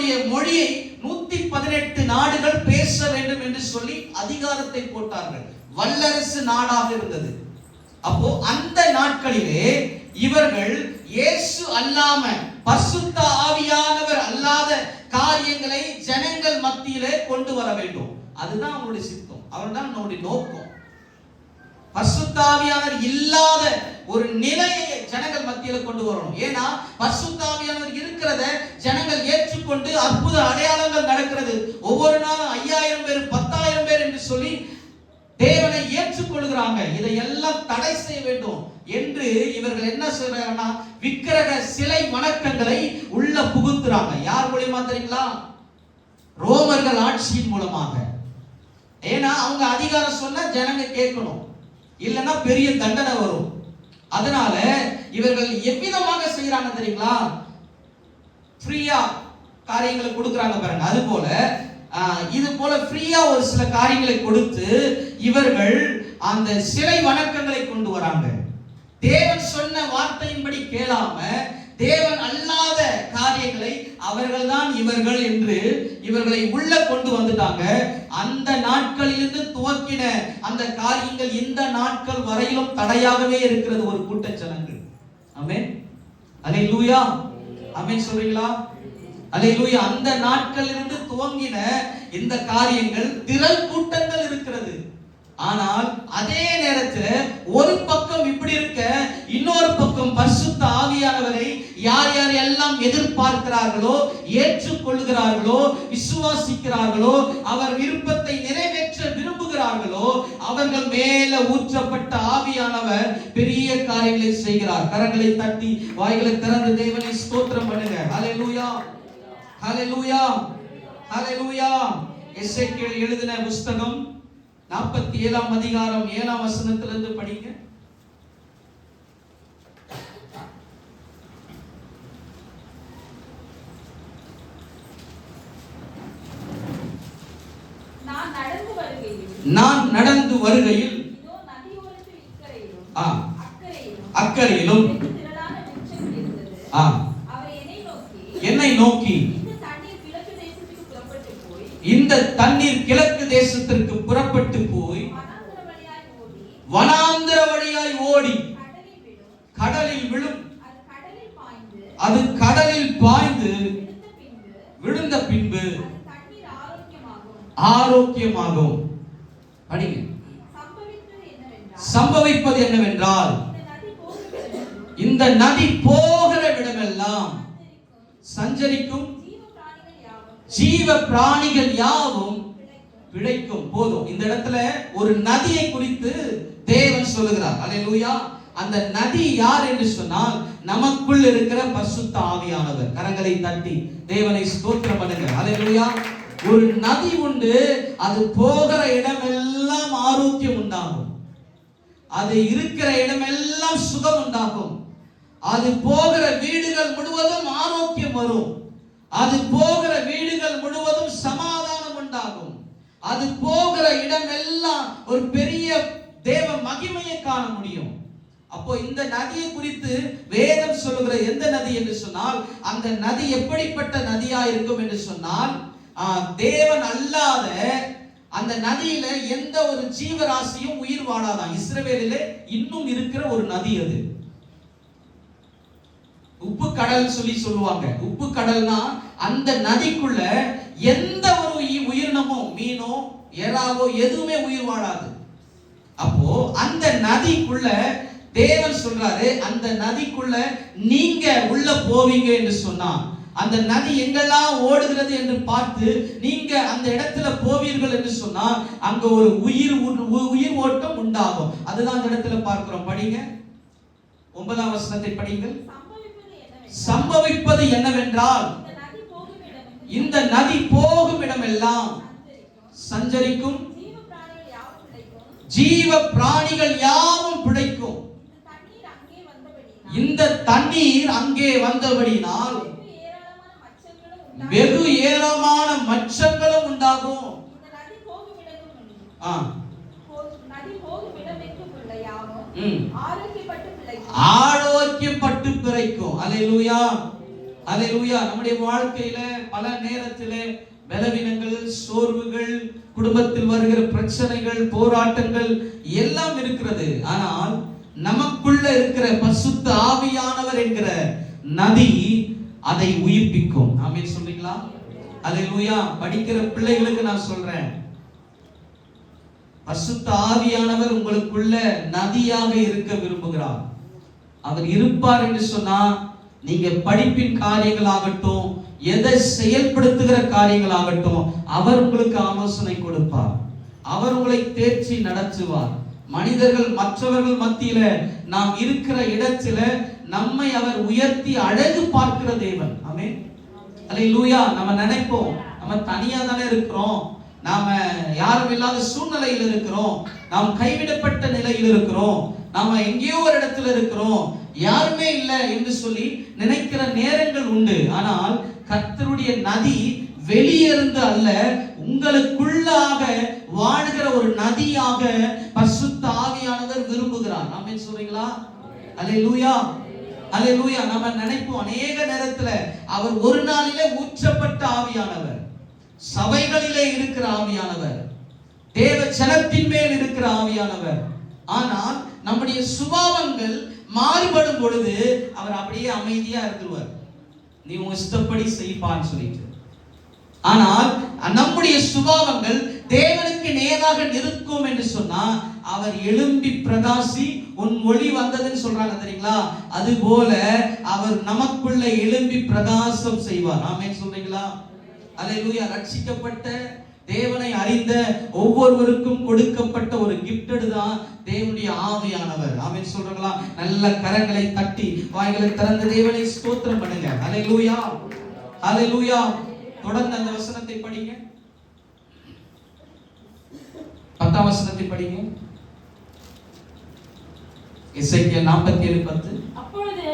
தங்களுடைய மொழியை 118 நாடுகள் பேச வேண்டும் என்று சொல்லி அதிகாரத்தை போட்டார்கள். வல்லரசு நாடாக இருந்தது. அப்போ அந்த நாட்களிலே இவர்கள் இயேசு அல்லாம பரிசுத்த ஆவியானவர் அல்லாத காரியங்களை ஜனங்கள் மத்தியிலே கொண்டு வர வேண்டும். அதுதான் அவங்களுடைய சித்தம், அவர்தான் நம்முடைய நோக்கம். பரிசுத்த ஆவியானவர் இல்லாத ஒரு நிலையை ஜனங்கள் மத்தியில கொண்டு வரணும். ஏன்னா பரிசுத்த ஆவியானவர் இருக்கிறத ஜனங்கள் ஏற்றுக்கொண்டு அற்புத அடையாளங்கள் நடக்கிறது. ஒவ்வொரு நாளும் 5000 பேர் 10,000 பேர் என்று சொல்லி தேவனை ஏற்றுக்கொள்கிறாங்க. இதையெல்லாம் தடை செய்ய வேண்டும் என்று இவர்கள் என்ன சொல்றாங்கன்னா, விக்கிரக சிலை வணக்கங்களை உள்ள புகுத்துறாங்க. யார் மூலமா தெரியுங்களா? ரோமர்கள் ஆட்சியின் மூலமாக. ஏன்னா அவங்க அதிகாரம் சொன்னா ஜனங்க கேட்கணும், இல்லைன்னா பெரிய தண்டனை வரும். அதனால இவர்கள் எவ்விதமாக செய்யறாங்க தெரியுங்களா? ஃப்ரீயா காரியங்களை கொடுக்கறாங்க பாருங்க. அது போல இது போல ஃப்ரீயா ஒரு சில காரியங்களை கொடுத்து இவர்கள் அந்த சிலை வணக்கங்களை கொண்டு வராங்க. தேவன் சொன்ன வார்த்தையின்படி கேளாம தேவன் அல்லாத காரியங்களை அவர்கள் தான் இவர்கள் என்று இவர்களை உள்ள கொண்டு வந்துட்டாங்க. அந்த நாட்களிலிருந்து துவக்கின அந்த காரியங்கள் இந்த நாட்கள் வரையிலும் தடையாகவே இருக்கிறது ஒரு கூட்டச்சனங்கள். ஆமென், அல்லேலூயா, ஆமென் சொல்றீங்களா? அல்லேலூயா. அந்த நாட்களிலிருந்து துவங்கின இந்த காரியங்கள் திரள் கூட்டங்கள் இருக்கிறது. ஆனால் அதே நேரத்தில் ஒரு பக்கம் இப்படி இருக்க, இன்னொரு பக்கம் பரிசுத்த ஆவியானவரை யார் யார் எல்லாம் எதிர்பார்க்கிறார்களோ, ஏற்றுக்கொள்கிறார்களோ, விசுவாசிக்கிறார்களோ, அவர் விருப்பத்தை நிறைவேற்ற விரும்புகிறார்களோ, அவர்கள் மேல ஊற்றப்பட்ட ஆவியானவர் பெரிய காரியங்களை செய்கிறார். கரங்களை தட்டி வாய்களை திறந்து தேவனை ஸ்தோத்திரம் பண்ணுங்க. ஹல்லேலூயா, ஹல்லேலூயா, ஹல்லேலூயா. எசேக்கியேல் எழுதின புத்தகம் 47ஆம் அதிகாரம் 7ஆம் வசனத்திலிருந்து படிங்க. நான் நடந்து வருகையில் அக்கறையிலும் என்னை நோக்கி இந்த தண்ணீர் கிழக்கு தேசத்திற்கு புறப்பட்டு போய் வனாந்தர வழியாய் ஓடி கடலில் விழும். அது கடலில் பாய்ந்து விழுந்த பின்பு ஆரோக்கியமாகும். படிங்க. சம்பவிப்பது என்னவென்றால், இந்த நதி போகிற இடமெல்லாம் சஞ்சரிக்கும் ஜீவ பிராணிகள் யாவும் பிழைக்கும். போதும். இந்த இடத்துல ஒரு நதியை குறித்து தேவன் சொல்லுகிறார். அல்லேலூயா. அந்த நதி யார் என்று சொன்னால் நமக்குள் இருக்கிற பரிசுத்த ஆவியானவர். கரங்களை தட்டி தேவனை ஸ்தோத்திரம் பண்ணுங்க. அல்லேலூயா. ஒரு நதி உண்டு, அது போகிற இடமெல்லாம் ஆரோக்கியம் உண்டாகும். அது இருக்கிற இடமெல்லாம் சுகம் உண்டாகும். அது போகிற வீடுகள் முழுவதும் ஆரோக்கியம் வரும். அது போகிற வீடுகள் முழுவதும் சமாதானம் உண்டாகும். அது போகிற இடம் எல்லாம் ஒரு பெரிய தேவ மகிமையை காண முடியும். அப்போ இந்த நதியை குறித்து வேதம் சொல்லுகிற எந்த நதி என்று சொன்னால், அந்த நதி எப்படிப்பட்ட நதியா இருக்கும் என்று சொன்னால், தேவன் அல்லாத அந்த நதியில எந்த ஒரு ஜீவராசியும் உயிர் வாழாதான். இஸ்ரவேலிலே இன்னும் இருக்கிற ஒரு நதி அது. உப்பு கடல் சொல்லி சொல்லுவாங்க. உப்பு கடல்னா அந்த நதிக்குள்ள எந்த ஒரு உயிரினமோ, மீனோ எறாவோ எதுவுமே உயிர் வாழாது. அப்போ அந்த நதிக்குள்ள தேவன் சொல்றாரு, அந்த நதிக்குள்ள நீங்க உள்ள போவீங்க என்று சொன்னா, அந்த நதி எங்கெல்லாம் ஓடுகிறது என்று பார்த்து நீங்க அந்த இடத்துல போவீர்கள் என்று சொன்னா, அங்க ஒரு உயிர் ஓட்டம் உண்டாகும். அதுதான் அந்த இடத்துல பார்க்கிறோம். படிங்க, 9ஆம் வசனத்தை படிங்கள். சம்பவிப்பது என்னவென்றால், இந்த நதி போகும் இடமெல்லாம் சஞ்சரிக்கும் ஜீவ பிராணிகள் யாவும் பிழைக்கும். இந்த தண்ணீர் அங்கே வந்தபடினால் வெகு ஏராளமான மச்சங்களும் உண்டாகும். ஆரோக்கியப்பட்டு பிழைக்கும். அல்லேலூயா. அல்லேலூயா. நம்முடைய வாழ்க்கையில பல நேரத்திலே பலவீனங்கள், சோர்வுகள், குடும்பத்தில் வருகிற பிரச்சனைகள், போராட்டங்கள் எல்லாம் இருக்கிறது. ஆனால் நமக்குள்ள இருக்கிற பரிசுத்த ஆவியானவர் என்கிற நதி அதை உயிர்ப்பிக்கும். ஆமென் சொல்றீங்களா? அல்லேலூயா. படிக்கிற பிள்ளைகளுக்கு நான் சொல்றேன், பரிசுத்த ஆவியானவர் உங்களுக்குள்ள நதியாக இருக்க விரும்புகிறார். அவர் இருப்பார் என்று சொன்னா நீங்க படிப்பின் காரியங்களாகட்டும், எதை செயல்படுத்துகிற காரியங்களாகட்டும், அவர் உங்களுக்கு ஆலோசனை கொடுப்பார். அவர் உங்களை தேர்ச்சி நடத்துவார். மனிதர்கள் மற்றவர்கள் மத்தியில நாம் இருக்கிற இடத்துல நம்மை அவர் உயர்த்தி அழகு பார்க்கிற தேவன். ஆமென். அல்லேலூயா. நம்ம நினைப்போம் நம்ம தனியா தானே இருக்கிறோம், நாம யாரும் இல்லாத சூழ்நிலையில் இருக்கிறோம், நாம் கைவிடப்பட்ட நிலையில் இருக்கிறோம், நாம எங்கேயோ ஒரு இடத்துல இருக்கிறோம், யாருமே இல்லை என்று சொல்லி நினைக்கிற நேரங்கள் உண்டு. ஆனால் கர்த்தருடைய நதி வெளியிருந்து அல்ல, உங்களுக்குள்ளாக வாழ்கிற ஒரு நதியாக பரிசுத்த ஆவியானவர் விரும்புகிறார். ஆமென் சொல்றீங்களா? அல்லேலூயா. அல்லேலூயா. நம்ம நினைப்போம் அநேக நேரத்துல அவர் ஒரு நாளிலே ஊற்றப்பட்ட ஆவியானவர், சபைகளிலே இருக்கிற ஆவியானவர், தேவ ஜனத்தின் மேல் இருக்கிற ஆவியானவர். ஆனால் நம்முடைய சுபாவங்கள் மாறுபடும் பொழுது அவர் அப்படியே அமைதியா இருந்துருவார். நீ உன் இஷ்டப்படி செய்ப்பான்னு சொல்லிட்டு. ஆனால் நம்முடைய சுபாவங்கள் தேவனுக்கு நேராக நிற்கும் என்று சொன்னா அவர் எழும்பி பிரகாசி உன் ஒளி வந்ததுன்னு சொல்றாங்க தெரியுங்களா? அது போல அவர் நமக்குள்ள எழும்பி பிரகாசம் செய்வார். ஆமென் சொல்றீங்களா? அல்லேலூயா. ரட்சிக்கப்பட்ட தேவனை அறிந்த ஒவ்வொருவருக்கும் கொடுக்கப்பட்ட ஒரு கிஃப்ட் தான் தேவனுடைய ஆவியானவர். ஆமென் சொல்றீங்களா? நல்ல கரங்களை தட்டி வாய்களை திறந்து தேவனை ஸ்தோத்திரம் பண்ணுங்க. அல்லேலூயா. அல்லேலூயா. தொடர்ந்து அந்த வசனத்தை படிங்க. 10ஆம் வசனத்தை படிங்க. எசேக்கியேல் 47:10. அப்பொழுது